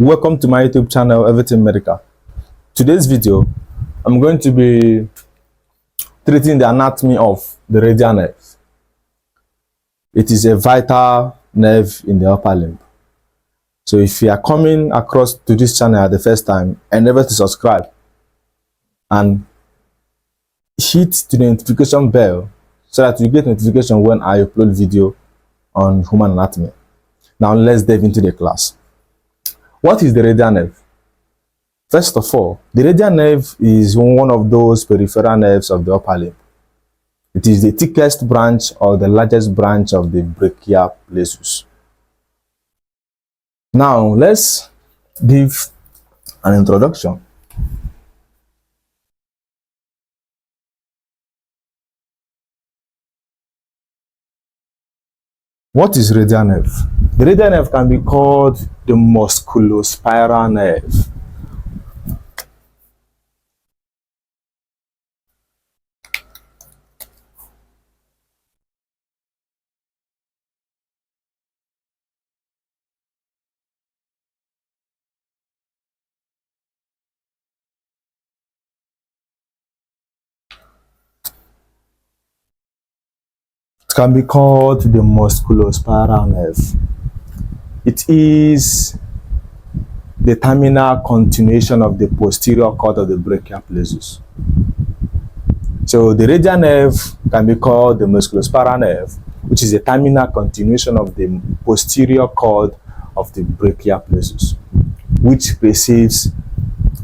Welcome to my YouTube channel, Everything Medical. Today's video, I'm going to be treating the anatomy of the radial nerve. It is a vital nerve in the upper limb. So if you are coming across to this channel the first time, endeavor to subscribe and hit the notification bell so that you get notification when I upload video on human anatomy. Now let's dive into the class. What is the radial nerve? First of all, the radial nerve is one of those peripheral nerves of the upper limb. It is the thickest branch or the largest branch of the brachial plexus. Now let's give an introduction. What is radial nerve? The radial nerve can be called the musculospiral nerve. It can be called the musculospiral nerve. It is the terminal continuation of the posterior cord of the brachial plexus. So the radial nerve can be called the musculospiral nerve, which is the terminal continuation of the posterior cord of the brachial plexus, which receives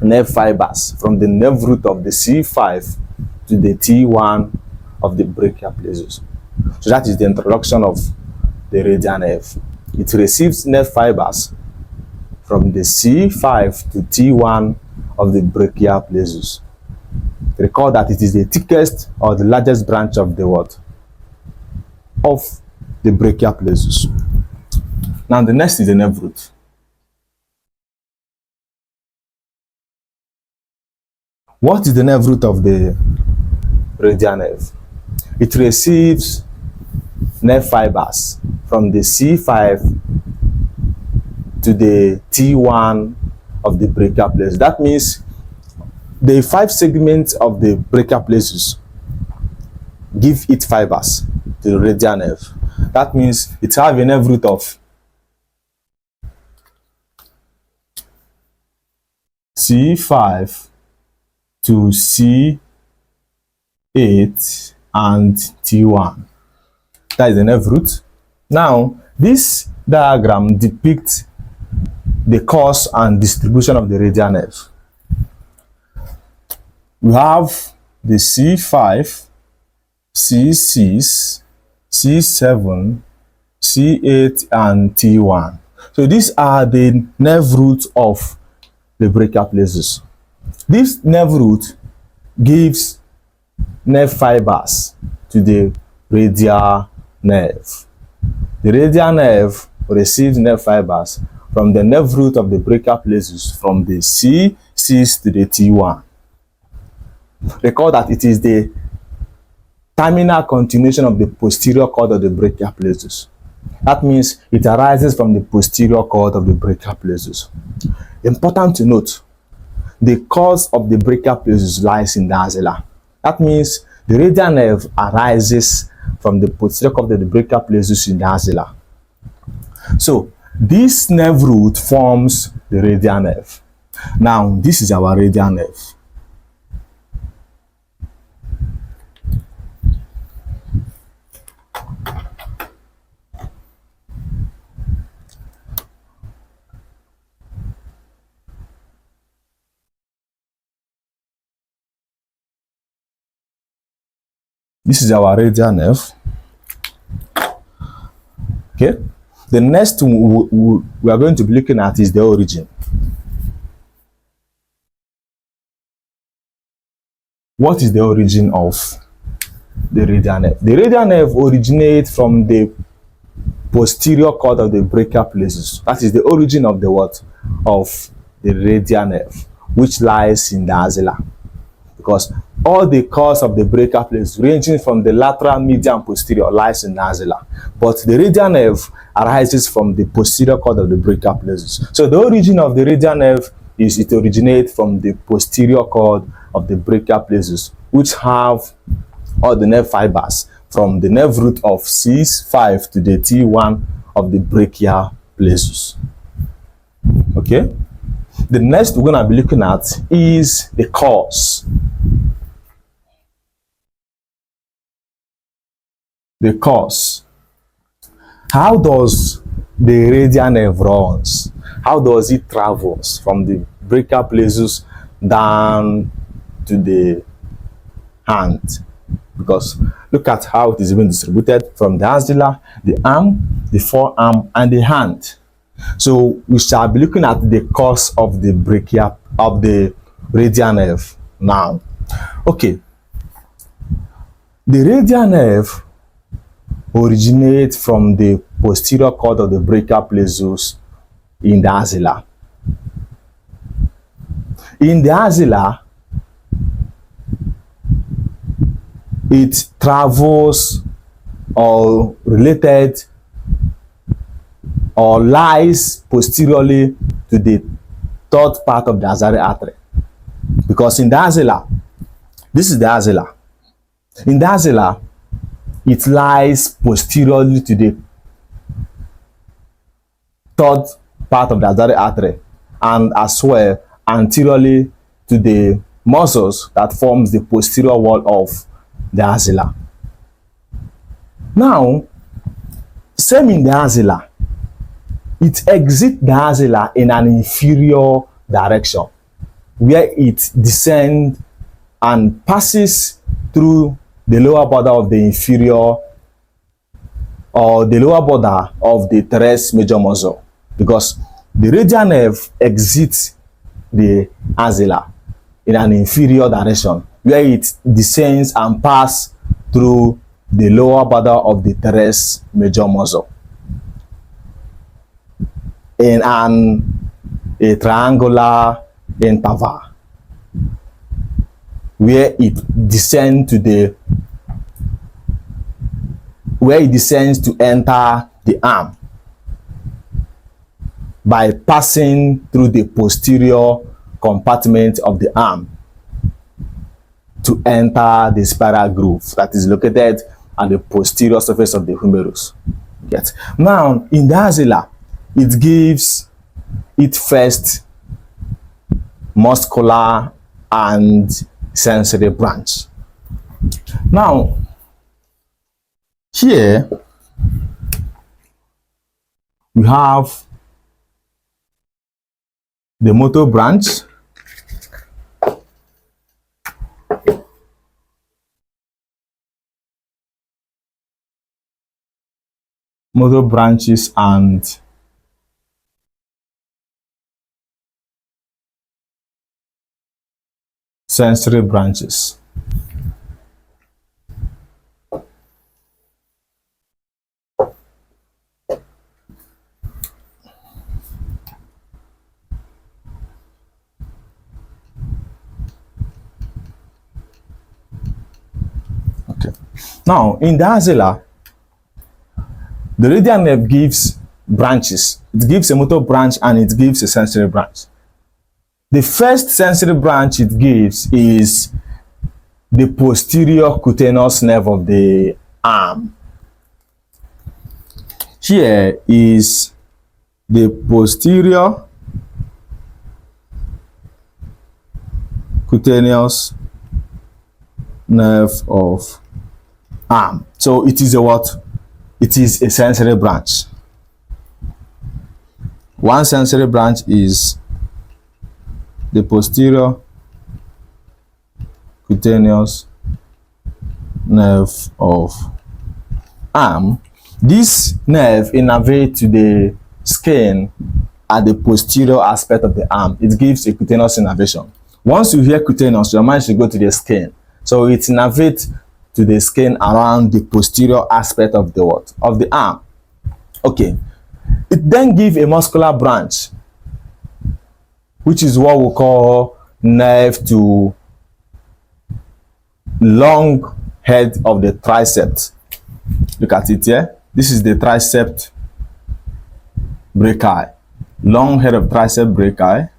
nerve fibers from the nerve root of the C5 to the T1 of the brachial plexus. So that is the introduction of the radial nerve. It receives nerve fibers from the C5 to T1 of the brachial plexus. Recall that it is the thickest or the largest branch of the what? Of the brachial plexus. Now the next is the nerve root. What is the nerve root of the radial nerve? It receives nerve fibers from the C5 to the T1 of the brachial plexus. That means the 5 segments of the brachial plexus give it fibers to the radial nerve. That means it has a nerve root of C5 to C8 and T1. That is the nerve root. Now, this diagram depicts the course and distribution of the radial nerve. We have the C5, C6, C7, C8, and T1. So these are the nerve roots of the brachial plexus. This nerve root gives nerve fibers to the radial nerve. The radial nerve receives nerve fibers from the nerve root of the brachial plexus from the C6 to the T1. Recall that it is the terminal continuation of the posterior cord of the brachial plexus. That means it arises from the posterior cord of the brachial plexus. Important to note, the cause of the brachial plexus lies in the axilla. That means the radial nerve arises from the posterior cord of the brachial plexus in the axilla. So this nerve root forms the radial nerve. Now this is our radial nerve. This is our radial nerve. Okay. The next we are going to be looking at is the origin. What is the origin of the radial nerve? The radial nerve originates from the posterior cord of the brachial plexus. That is the origin of the what? Of the radial nerve, which lies in the axilla. Because all the course of the brachial plexus ranging from the lateral, medial, and posterior lies in the axilla, but the radial nerve arises from the posterior cord of the brachial plexus. So the origin of the radial nerve is it originates from the posterior cord of the brachial plexus, which have all the nerve fibers from the nerve root of C5 to the T1 of the brachial plexus. Okay, the next we're going to be looking at is the cause. The cause. How does the radial nerve runs? How does it travels from the brachial plexus down to the hand? Because look at how it is being distributed from the axilla, the arm, the forearm, and the hand. So we shall be looking at the cause of the radial nerve now. Okay, the radial nerve originates from the posterior cord of the brachial plexus in the axilla. In the axilla, it travels or related or lies posteriorly to the third part of the axillary artery. Because in the axilla, this is the axilla. In the axilla, it lies posteriorly to the third part of the axillary artery, and as well anteriorly to the muscles that forms the posterior wall of the axilla. Now, same in the axilla, it exits the axilla in an inferior direction, where it descends and passes through the lower border of the inferior or the lower border of the teres major muscle, because the radial nerve exits the axilla in an inferior direction, where it descends and passes through the lower border of the teres major muscle in a triangular interval, where it descends to enter the arm by passing through the posterior compartment of the arm to enter the spiral groove that is located at the posterior surface of the humerus. Yes. Now, in the axilla, it gives its first muscular and sensory branch. Now, here we have the motor branch, motor branches and sensory branches. Okay. Now, in the axilla, the radial nerve gives branches. It gives a motor branch and it gives a sensory branch. The first sensory branch it gives is the posterior cutaneous nerve of the arm. Here is the posterior cutaneous nerve of arm. So it is a what? It is a sensory branch. One sensory branch is the posterior cutaneous nerve of arm. This nerve innervates to the skin at the posterior aspect of the arm. It gives a cutaneous innervation. Once you hear cutaneous, your mind should go to the skin. So it innervates to the skin around the posterior aspect of the what? Of the arm. Okay. It then gives a muscular branch, which is what we call nerve to long head of the tricep. Look at it here. This is the tricep brachii. Long head of tricep brachii.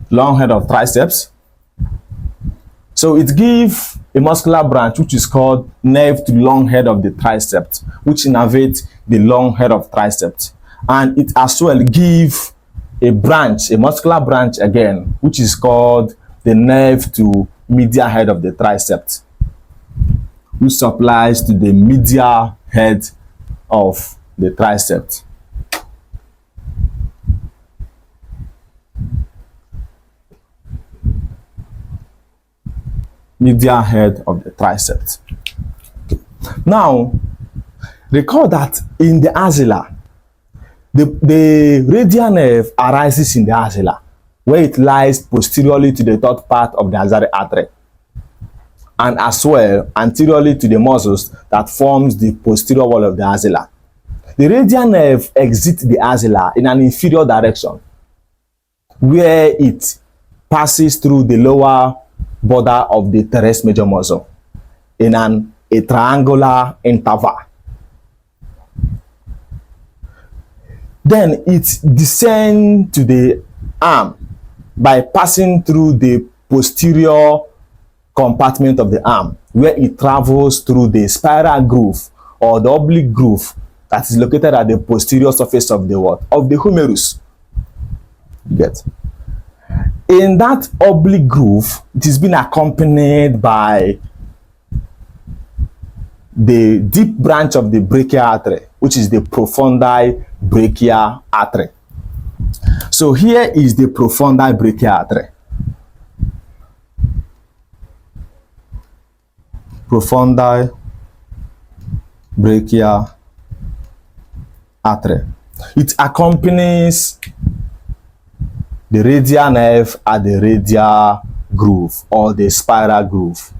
Long head of triceps. So it gives a muscular branch which is called nerve to long head of the tricep, which innervates the long head of triceps. And it as well gives a branch, a muscular branch again, which is called the nerve to medial head of the triceps, which supplies to the medial head of the triceps. Medial head of the triceps. Now, recall that in the axilla, the radial nerve arises in the axilla, where it lies posteriorly to the third part of the axillary artery, and as well anteriorly to the muscles that forms the posterior wall of the axilla. The radial nerve exits the axilla in an inferior direction, where it passes through the lower border of the teres major muscle in a triangular interval. Then it descends to the arm by passing through the posterior compartment of the arm, where it travels through the spiral groove or the oblique groove that is located at the posterior surface of the what? Of the humerus. You get? In that oblique groove, it is being accompanied by the deep branch of the brachial artery, which is the profundi brachial artery. So here is the profundi brachial artery. Profundi brachial artery. It accompanies the radial nerve at the radial groove or the spiral groove,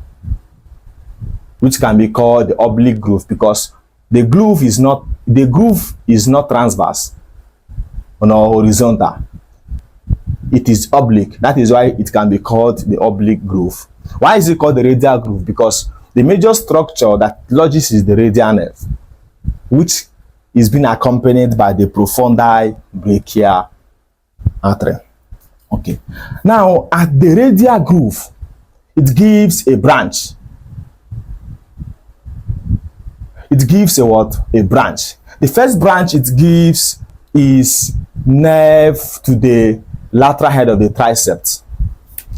which can be called the oblique groove, because the groove is not transverse nor horizontal. It is oblique. That is why it can be called the oblique groove. Why is it called the radial groove? Because the major structure that lodges is the radial nerve, which is being accompanied by the profundi brachial artery. Okay. Now, at the radial groove, it gives a branch. It gives a what? A branch. The first branch it gives is nerve to the lateral head of the triceps,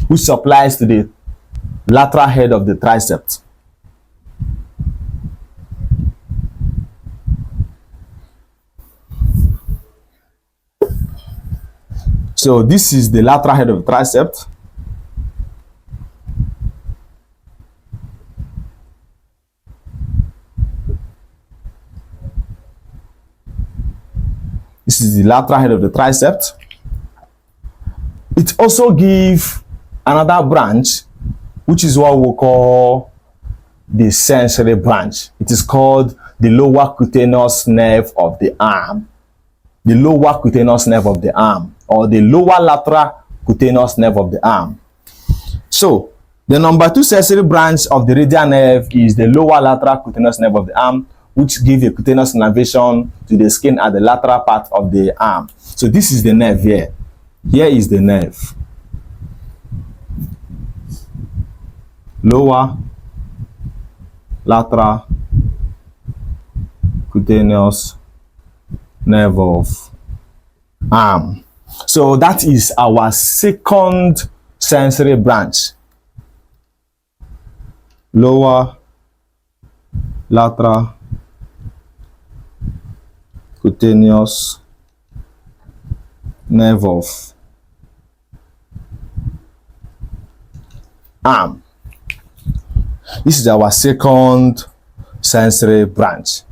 which supplies to the lateral head of the triceps. So this is the lateral head of the triceps. This is the lateral head of the triceps. It also gives another branch, which is what we call the sensory branch. It is called the lower cutaneous nerve of the arm. The lower cutaneous nerve of the arm, or the lower lateral cutaneous nerve of the arm. So, the number 2 sensory branch of the radial nerve is the lower lateral cutaneous nerve of the arm, which gives a cutaneous innervation to the skin at the lateral part of the arm. So this is the nerve here. Here is the nerve. Lower lateral cutaneous nerve of arm. So that is our second sensory branch. Lower lateral cutaneous nerve of arm. This is our second sensory branch.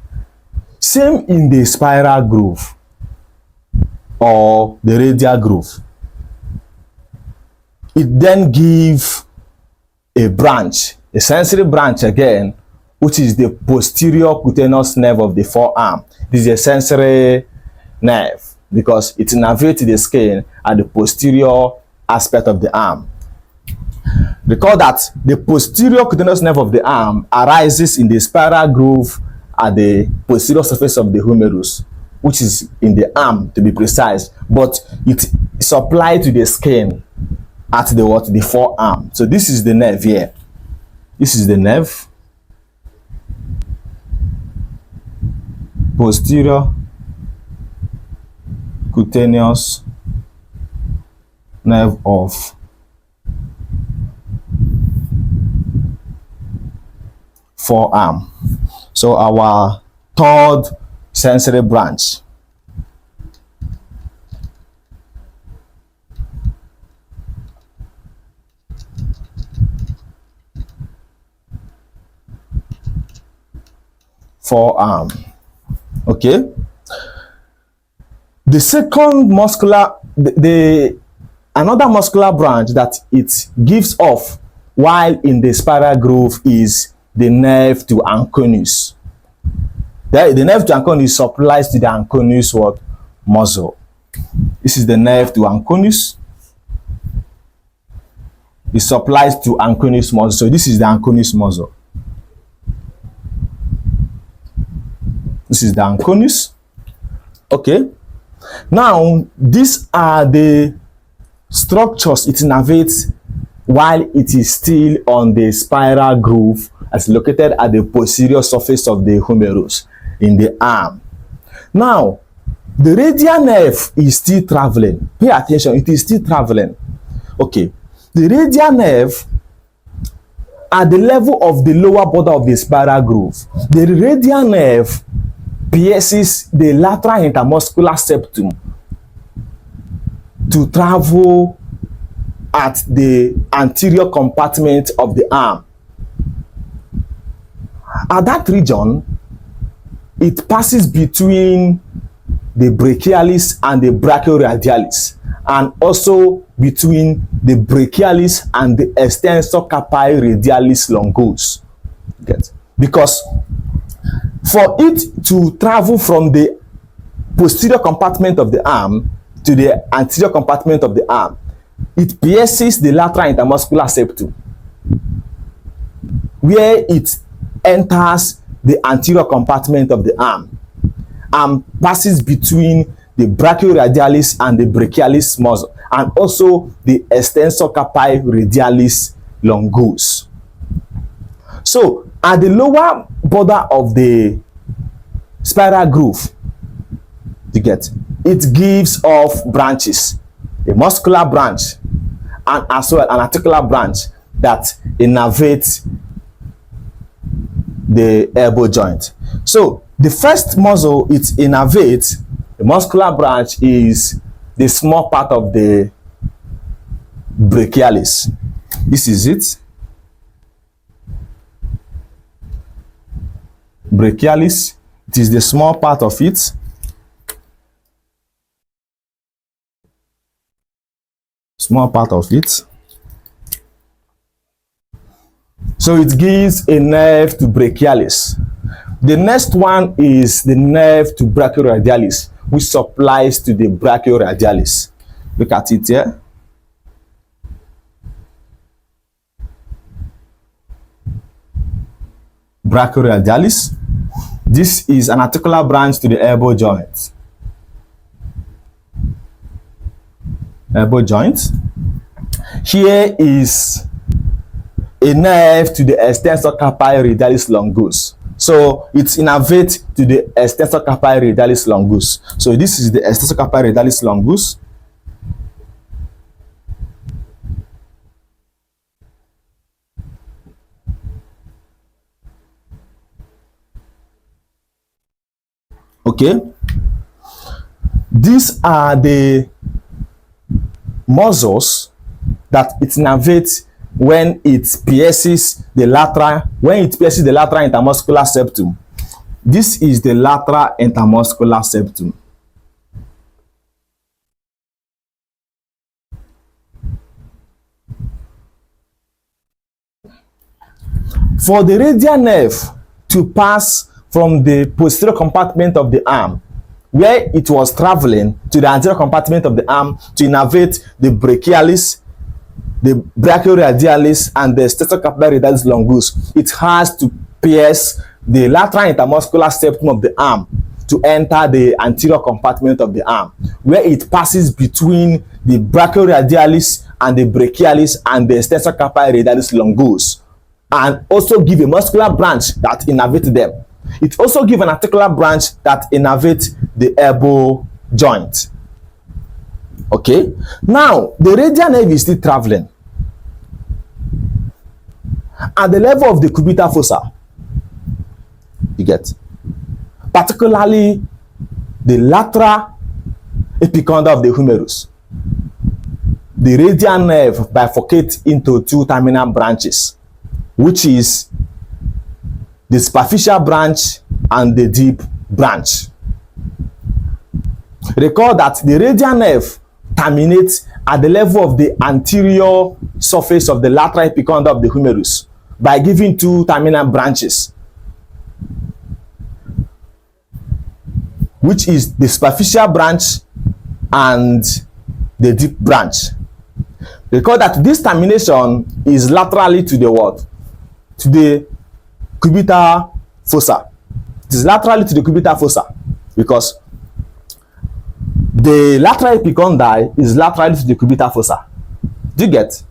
Same in the spiral groove or the radial groove. It then gives a branch, a sensory branch again, which is the posterior cutaneous nerve of the forearm. This is a sensory nerve because it innervates the skin at the posterior aspect of the arm. Recall that the posterior cutaneous nerve of the arm arises in the spiral groove at the posterior surface of the humerus, which is in the arm to be precise, but it is supplied to the skin at the what? The forearm. So this is the nerve here. This is the nerve. Posterior cutaneous nerve of forearm. So our third sensory branch. Forearm. Okay. The second muscular, another muscular branch that it gives off while in the spiral groove is the nerve to anconus. The nerve to anconus supplies to the anconus what? Muscle. This is the nerve to anconus. It supplies to anconus muscle. So this is the anconus muscle. This is the anconus. Okay. Now, these are the structures it innervates while it is still on the spiral groove as located at the posterior surface of the humerus in the arm. Now, the radial nerve is still traveling. Pay attention, it is still traveling. Okay. The radial nerve at the level of the lower border of the spiral groove, the radial nerve pierces the lateral intermuscular septum to travel at the anterior compartment of the arm. At that region, it passes between the brachialis and the brachioradialis, and also between the brachialis and the extensor carpi radialis longus. Get? Because for it to travel from the posterior compartment of the arm to the anterior compartment of the arm, it pierces the lateral intermuscular septum, where it enters the anterior compartment of the arm and passes between the brachioradialis and the brachialis muscle, and also the extensor carpi radialis longus. So at the lower border of the spiral groove, you get, it gives off branches, a muscular branch and as well an articular branch that innervates the elbow joint. So the first muscle it innervates, the muscular branch, is the small part of the brachialis. This is it. Brachialis, it is the small part of it. Small part of it. So it gives a nerve to brachialis. The next one is the nerve to brachioradialis, which supplies to the brachioradialis. Look at it here. Brachioradialis. This is an articular branch to the elbow joint. Elbow joint. Here is a nerve to the extensor carpi radialis longus. So it's innervate to the extensor carpi radialis longus. So this is the extensor carpi radialis longus. Okay. These are the muscles that it innervates when it pierces the lateral, intermuscular septum. This is the lateral intermuscular septum. For the radial nerve to pass from the posterior compartment of the arm, where it was traveling, to the anterior compartment of the arm to innervate the brachialis the brachioradialis and the sternocarpialis longus, it has to pierce the lateral intermuscular septum of the arm to enter the anterior compartment of the arm, where it passes between the brachioradialis and the brachialis and the sternocarpialis longus, and also give a muscular branch that innervates them. It also gives an articular branch that innervates the elbow joint. Okay, now the radial nerve is still traveling at the level of the cubital fossa. You get, particularly the lateral epicondyl of the humerus. The radial nerve bifurcates into two terminal branches, which is the superficial branch and the deep branch. Recall that the radial nerve terminates at the level of the anterior surface of the lateral epicondyl of the humerus by giving two terminal branches, which is the superficial branch and the deep branch. Recall that this termination is laterally to the what? To the cubital fossa. It is laterally to the cubital fossa because the lateral epicondyle is laterally to the cubital fossa. Do you get?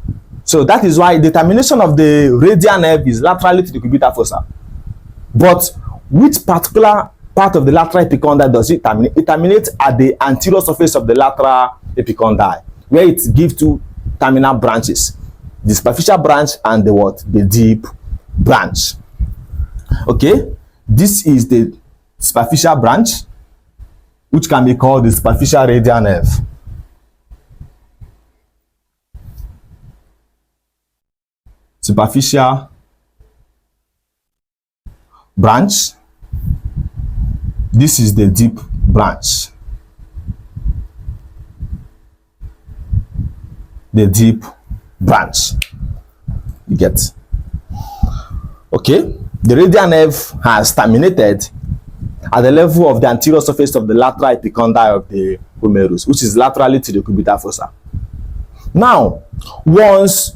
So that is why the termination of the radial nerve is laterally to the cubital fossa. But which particular part of the lateral epicondyle does it terminate? It terminates at the anterior surface of the lateral epicondyle, where it gives two terminal branches, the superficial branch and the what? The deep branch. Okay, this is the superficial branch, which can be called the superficial radial nerve. Superficial branch. This is the deep branch. The deep branch. You get? Okay, the radial nerve has terminated at the level of the anterior surface of the lateral epicondyle of the humerus, which is laterally to the cubital fossa. Now, once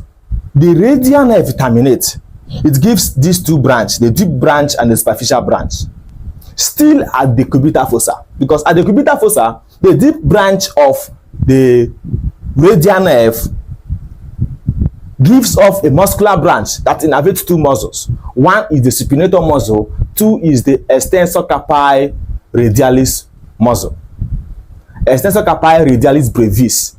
the radial nerve terminates, it gives these two branches, the deep branch and the superficial branch, still at the cubital fossa, because at the cubital fossa, the deep branch of the radial nerve gives off a muscular branch that innervates two muscles. One is the supinator muscle, two is the extensor carpi radialis muscle. Extensor carpi radialis brevis.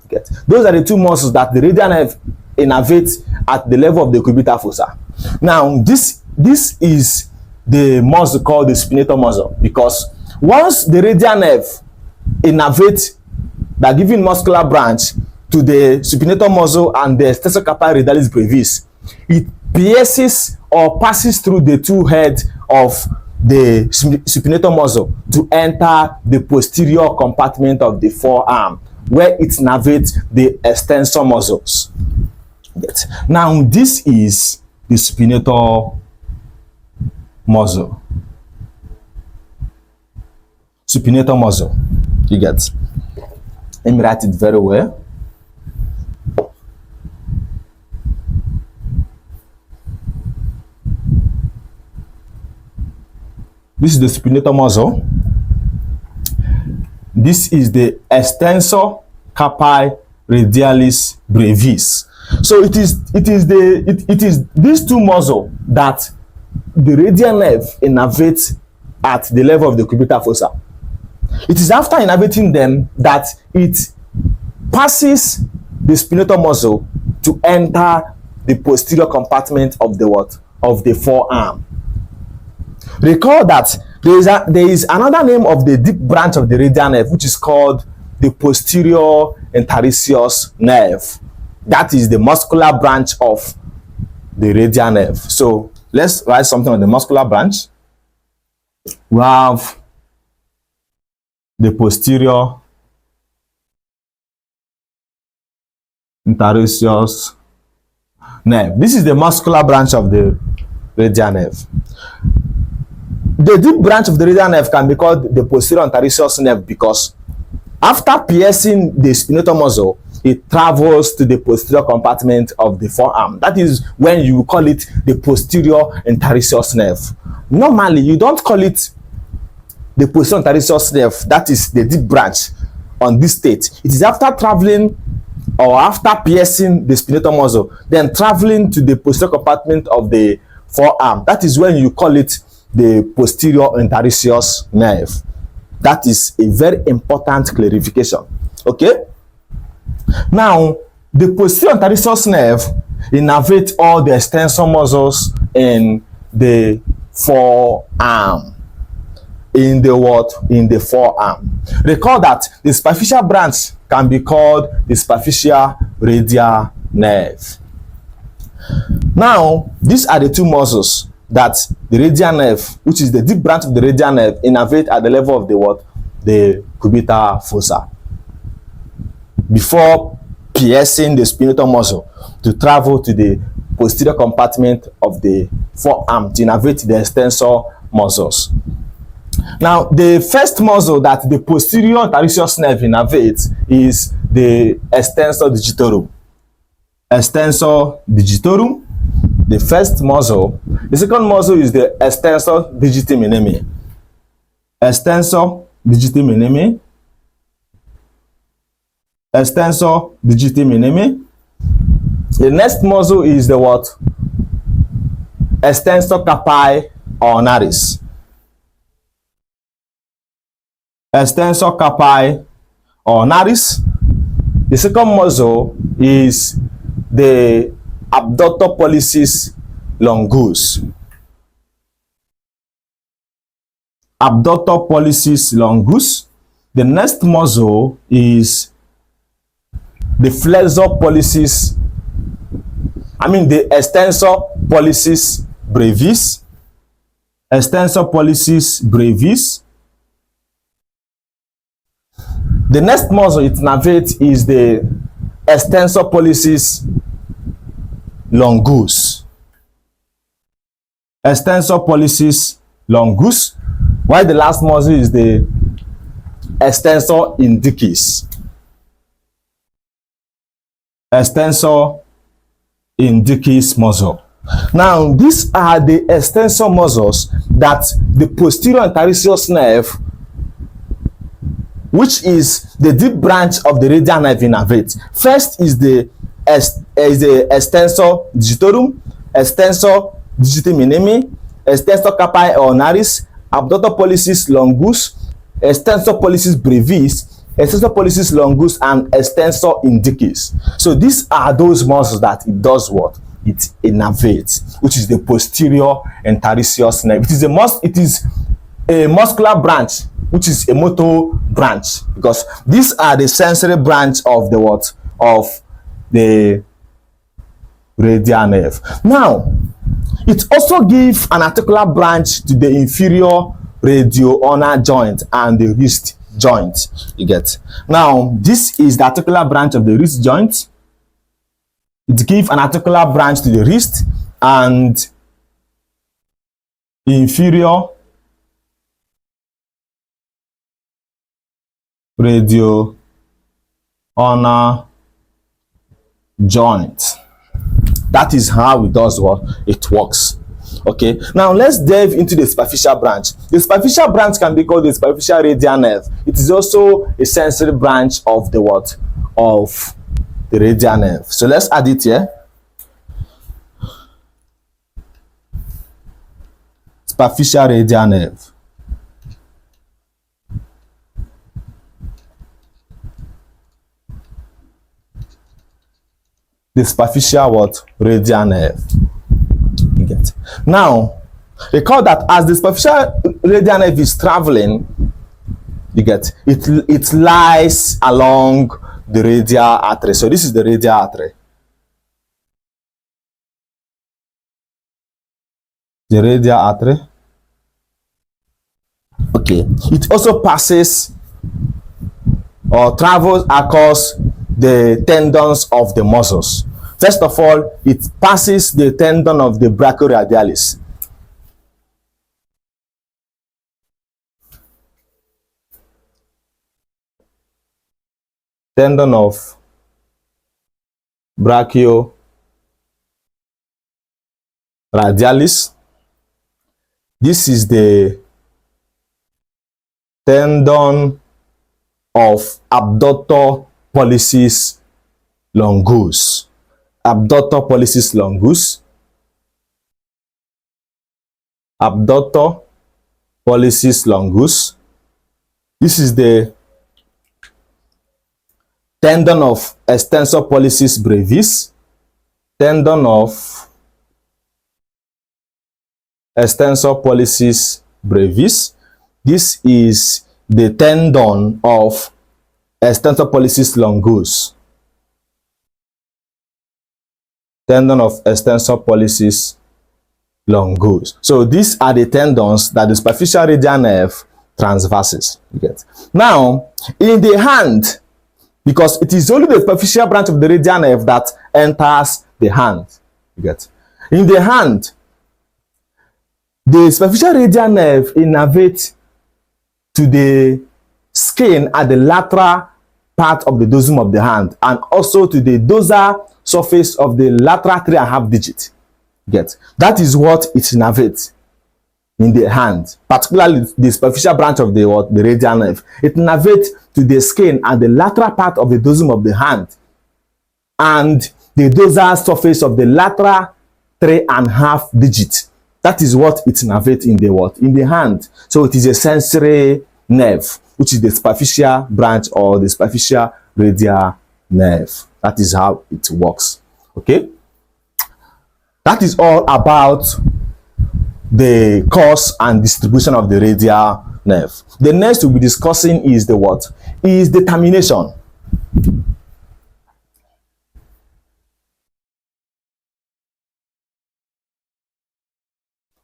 Okay. Those are the two muscles that the radial nerve innervates at the level of the cubital fossa. Now, this is the muscle called the supinator muscle, because once the radial nerve innervates by giving muscular branch to the supinator muscle and the extensor carpi radialis brevis, it pierces or passes through the two heads of the supinator muscle to enter the posterior compartment of the forearm, where it innervates the extensor muscles. Now, this is the supinator muscle. Supinator muscle. You get? Let me write it very well. This is the supinator muscle. This is the extensor carpi radialis brevis. So it is these two muscles that the radial nerve innervates at the level of the cubital fossa. It is after innervating them that it passes the supinator muscle to enter the posterior compartment of the what? Of the forearm. Recall that there is another name of the deep branch of the radial nerve, which is called the posterior interosseous nerve. That is the muscular branch of the radial nerve. So let's write something on the muscular branch. We have the posterior interosseous nerve. This is the muscular branch of the radial nerve. The deep branch of the radial nerve can be called the posterior interosseous nerve because after piercing the spinator muscle, it travels to the posterior compartment of the forearm. That is when you call it the posterior interosseous nerve. Normally, you don't call it the posterior interosseous nerve, that is the deep branch on this state. It is after traveling or after piercing the spinator muscle, then traveling to the posterior compartment of the forearm. That is when you call it the posterior interosseous nerve. That is a very important clarification. Okay. Now, the posterior interosseous nerve innervates all the extensor muscles in the forearm. In the what? In the forearm. Recall that the superficial branch can be called the superficial radial nerve. Now, these are the two muscles that the radial nerve, which is the deep branch of the radial nerve, innervate at the level of the what? The cubital fossa, before piercing the spinator muscle to travel to the posterior compartment of the forearm to innervate the extensor muscles. Now, the first muscle that the posterior interosseous nerve innervates is the extensor digitorum. Extensor digitorum, the first muscle. The second muscle is the extensor digiti minimi. Extensor digiti minimi. Extensor digiti minimi. The next muscle is the what? Extensor carpi ulnaris. Extensor carpi ulnaris. The second muscle is the abductor pollicis longus. Abductor pollicis longus. The next muscle is the flexor pollicis, the extensor pollicis brevis. Extensor pollicis brevis. The next muscle it innervates is the extensor pollicis longus. Extensor pollicis longus. While the last muscle is the extensor indicis. Extensor indicis muscle. Now, these are the extensor muscles that the posterior interosseous nerve, which is the deep branch of the radial nerve, innervates. First is the extensor digitorum, extensor digiti minimi, extensor carpi ulnaris, abductor pollicis longus, extensor pollicis brevis, extensor pollicis longus, and extensor indicis. So these are those muscles that it does what? It innervates, which is the posterior interosseous nerve. It is a muscular branch, which is a motor branch, because these are the sensory branch of the what? Of the radial nerve. Now, it also gives an articular branch to the inferior radioulnar joint and the wrist joint. You get? Now, this is the articular branch of the wrist joint. It gives an articular branch to the wrist and inferior radioulnar joint. That is how it does what? It works. Okay, now let's delve into the superficial branch. The superficial branch can be called the superficial radial nerve. It is also a sensory branch of the what? Of the radial nerve. So let's add it here. Superficial radial nerve. The superficial what? Radial nerve. You get? Now, recall that as the superficial radial nerve is traveling, you get, it lies along the radial artery. So this is the radial artery. The radial artery. Okay. It also passes or travels across the tendons of the muscles. First of all, it passes the tendon of the brachioradialis. Tendon of brachioradialis. This is the tendon of abductor pollicis longus. Abductor pollicis longus. Abductor pollicis longus. This is the tendon of extensor pollicis brevis. Tendon of extensor pollicis brevis. This is the tendon of extensor pollicis longus. Tendon of extensor pollicis longus. So these are the tendons that the superficial radial nerve transverses. You get. Now, in the hand, because it is only the superficial branch of the radial nerve that enters the hand. You get. In the hand, the superficial radial nerve innervates to the skin at the lateral part of the dorsum of the hand, and also to the dorsal surface of the lateral 3.5 digit. Get. That is what it innervates in the hand, particularly the superficial branch of the radial nerve. It innervates to the skin at the lateral part of the dorsum of the hand and the dorsal surface of the lateral 3.5 digit. That is what it innervates in the hand. So it is a sensory nerve, which is the superficial branch or the superficial radial nerve. That is how it works. Okay. That is all about the course and distribution of the radial nerve. The next we'll be discussing is the what? Is the termination.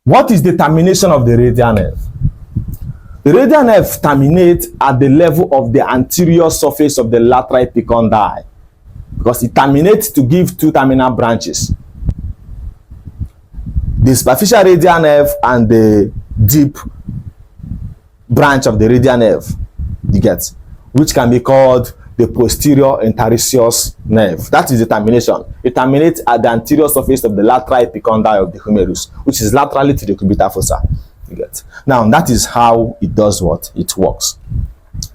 What is the termination of the radial nerve? The radial nerve terminates at the level of the anterior surface of the lateral epicondyle, because it terminates to give two terminal branches: the superficial radial nerve and the deep branch of the radial nerve, you get, which can be called the posterior interosseous nerve. That is the termination. It terminates at the anterior surface of the lateral epicondyle of the humerus, which is laterally to the cubital fossa. You get. Now that is how it does what? It works.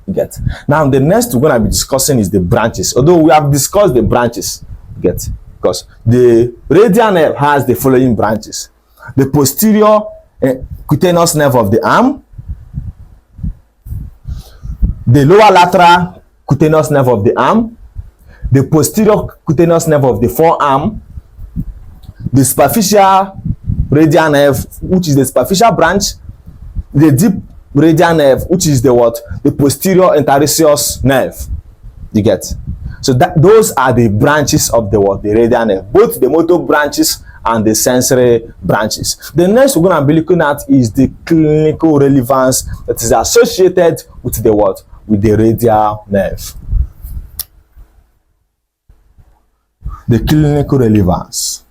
You get. Now the next we're going to be discussing is the branches. Although we have discussed the branches, you get, because the radial nerve has the following branches: the posterior cutaneous nerve of the arm, the lower lateral cutaneous nerve of the arm, the posterior cutaneous nerve of the forearm, the superficial radial nerve, which is the superficial branch, the deep radial nerve, which is the what? The posterior interosseous nerve. You get. So that those are the branches of the what? The radial nerve, both the motor branches and the sensory branches. The next we're going to be looking at is the clinical relevance that is associated with the what? With the radial nerve. The clinical relevance.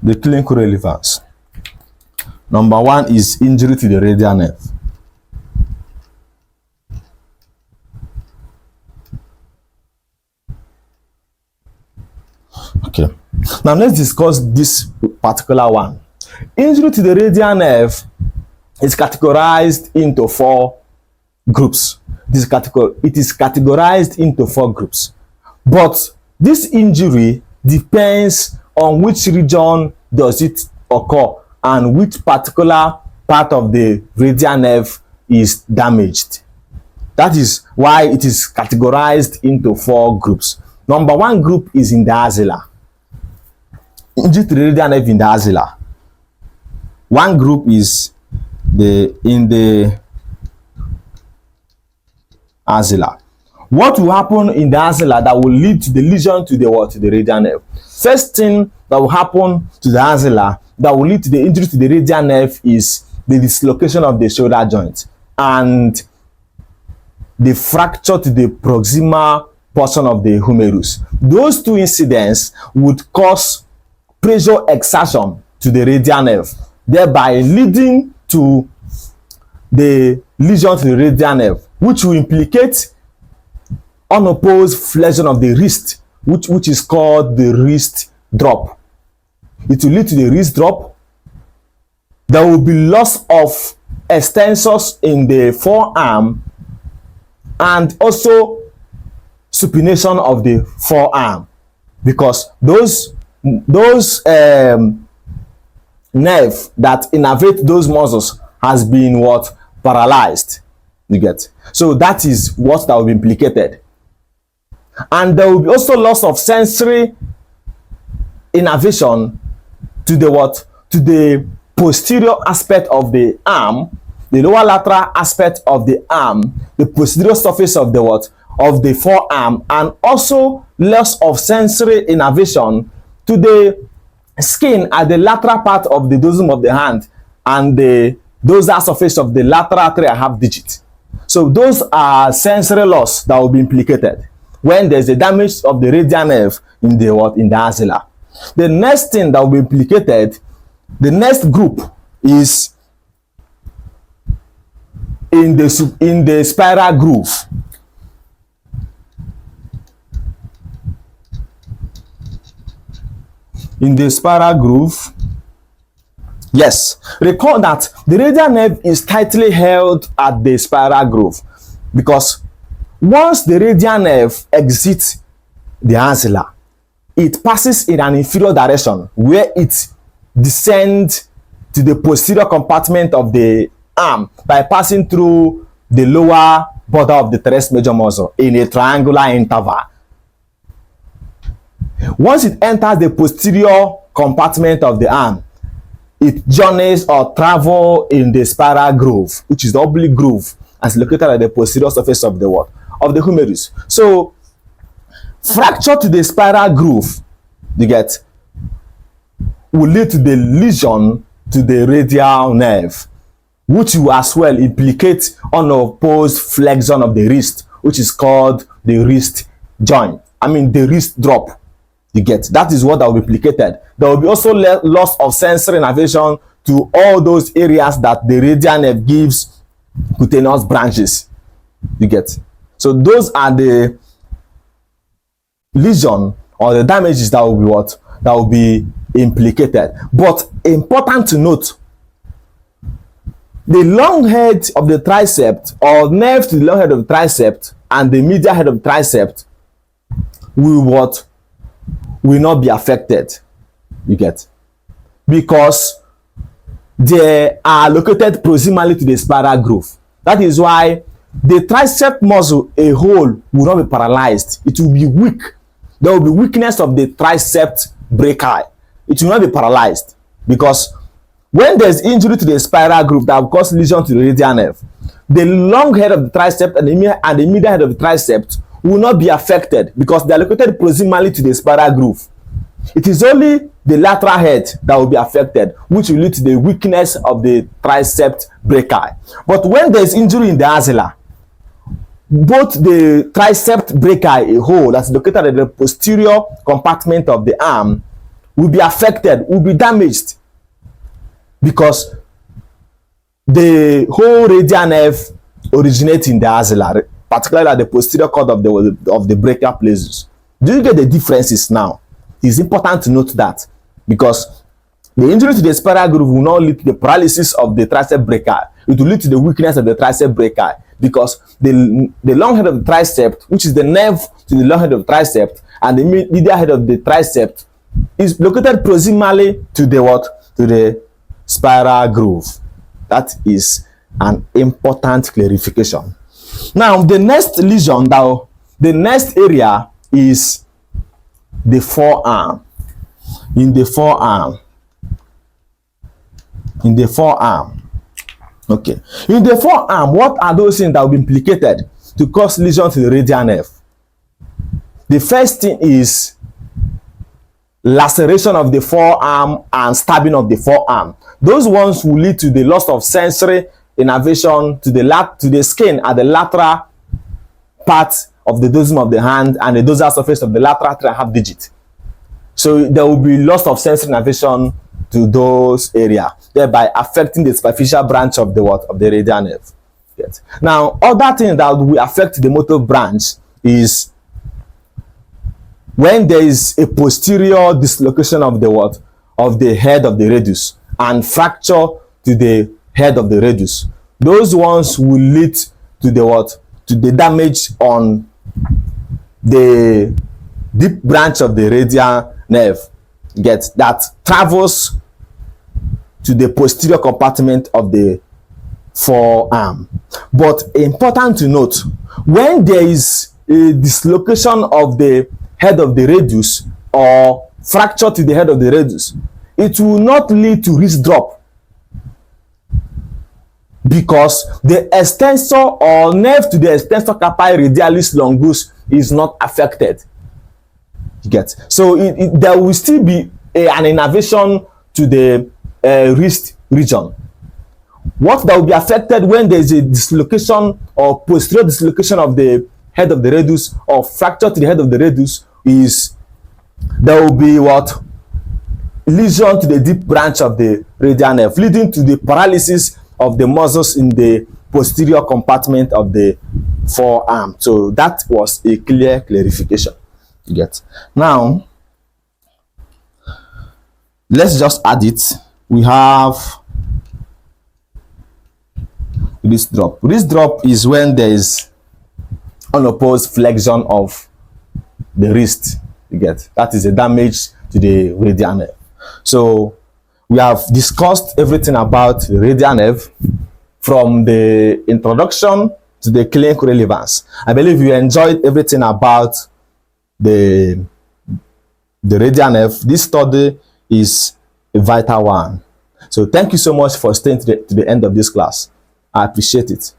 The clinical relevance. Number one is injury to the radial nerve. Okay. Now let's discuss this particular one. Injury to the radial nerve is categorized into 4 groups. It is categorized into 4 groups. But this injury depends on which region does it occur and which particular part of the radial nerve is damaged. That is why it is categorized into 4 groups. Number 1 group is in the axilla. Injury to the radial nerve in the axilla. One group is in the axilla. What will happen in the axilla that will lead to the lesion to the what? To the radial nerve. First thing that will happen to the axilla that will lead to the injury to the radial nerve is the dislocation of the shoulder joint, and the fracture to the proximal portion of the humerus. Those two incidents would cause pressure exertion to the radial nerve, thereby leading to the lesion to the radial nerve, which will implicate unopposed flexion of the wrist, which is called the wrist drop. It will lead to the wrist drop. There will be loss of extensors in the forearm and also supination of the forearm, because those nerve that innervate those muscles has been what? Paralyzed. You get? So that is what that will be implicated. And there will be also loss of sensory innervation to the what? To the posterior aspect of the arm, the lower lateral aspect of the arm, the posterior surface of the what? Of the forearm, and also loss of sensory innervation to the skin at the lateral part of the dorsum of the hand and the dorsal surface of the lateral 3.5 digit. So those are sensory loss that will be implicated when there's a damage of the radial nerve in the what? In the axilla. The next thing that will be implicated, the next group is in the spiral groove. In the spiral groove, yes, recall that the radial nerve is tightly held at the spiral groove, because once the radial nerve exits the axilla, it passes in an inferior direction where it descends to the posterior compartment of the arm by passing through the lower border of the teres major muscle in a triangular interval. Once it enters the posterior compartment of the arm, it journeys or travels in the spiral groove, which is the oblique groove, as located at the posterior surface of the what? Of the humerus. So fracture to the spiral groove, you get, will lead to the lesion to the radial nerve, which will as well implicate unopposed flexion of the wrist, which is called the wrist joint. The wrist drop. You get? That is what that will be implicated. There will be also loss of sensory innervation to all those areas that the radial nerve gives cutaneous branches. You get? So those are the lesion or the damages that will be what? That will be implicated. But important to note, the long head of the tricep, or nerve to the long head of the tricep and the medial head of the tricep will what? Will not be affected. You get? Because they are located proximally to the spiral groove. That is why the tricep muscle a whole will not be paralyzed. It will be weak. There will be weakness of the tricep brachii. It will not be paralyzed, because when there's injury to the spiral groove that will cause lesion to the radial nerve, the long head of the tricep and the medial head of the tricep will not be affected, because they are located proximally to the spiral groove. It is only the lateral head that will be affected, which will lead to the weakness of the tricep brachii. But when there is injury in the axilla, both the tricep brachii a whole that's located at the posterior compartment of the arm will be affected, will be damaged, because the whole radial nerve originates in the axilla, particularly at the posterior cord of the brachial plexus. Do you get the differences now? It's important to note that, because the injury to the spiral groove will not lead to the paralysis of the tricep brachii. It will lead to the weakness of the tricep brachii, because the long head of the tricep, which is the nerve to the long head of the tricep, and the medial head of the tricep is located proximally to the what? To the spiral groove. That is an important clarification. Now, the next lesion, the next area is the forearm. In the forearm. Okay. In the forearm, what are those things that will be implicated to cause lesion to the radial nerve? The first thing is laceration of the forearm and stabbing of the forearm. Those ones will lead to the loss of sensory innervation to the skin at the lateral part of the dorsum of the hand and the dorsal surface of the lateral 3.5 digit. So there will be loss of sensory innervation to those areas, thereby affecting the superficial branch of the what? Of the radial nerve. Yes. Now, other thing that will affect the motor branch is when there is a posterior dislocation of the what? Of the head of the radius and fracture to the head of the radius. Those ones will lead to the what? To the damage on the deep branch of the radial nerve, get that travels to the posterior compartment of the forearm. But important to note, when there is a dislocation of the head of the radius or fracture to the head of the radius, it will not lead to wrist drop, because the extensor or nerve to the extensor carpi radialis longus is not affected. You get? So there will still be an innervation to the wrist region. What that will be affected when there is a dislocation or posterior dislocation of the head of the radius or fracture to the head of the radius is there will be what? Lesion to the deep branch of the radial nerve, leading to the paralysis of the muscles in the posterior compartment of the forearm. So that was a clear clarification. You get? Now, let's just add it. We have wrist drop. Wrist drop is when there is unopposed flexion of the wrist. You get? That is a damage to the radial nerve. So we have discussed everything about the radial nerve from the introduction to the clinical relevance. I believe you enjoyed everything about the radial nerve. This study is a vital one. So thank you so much for staying to the end of this class. I appreciate it.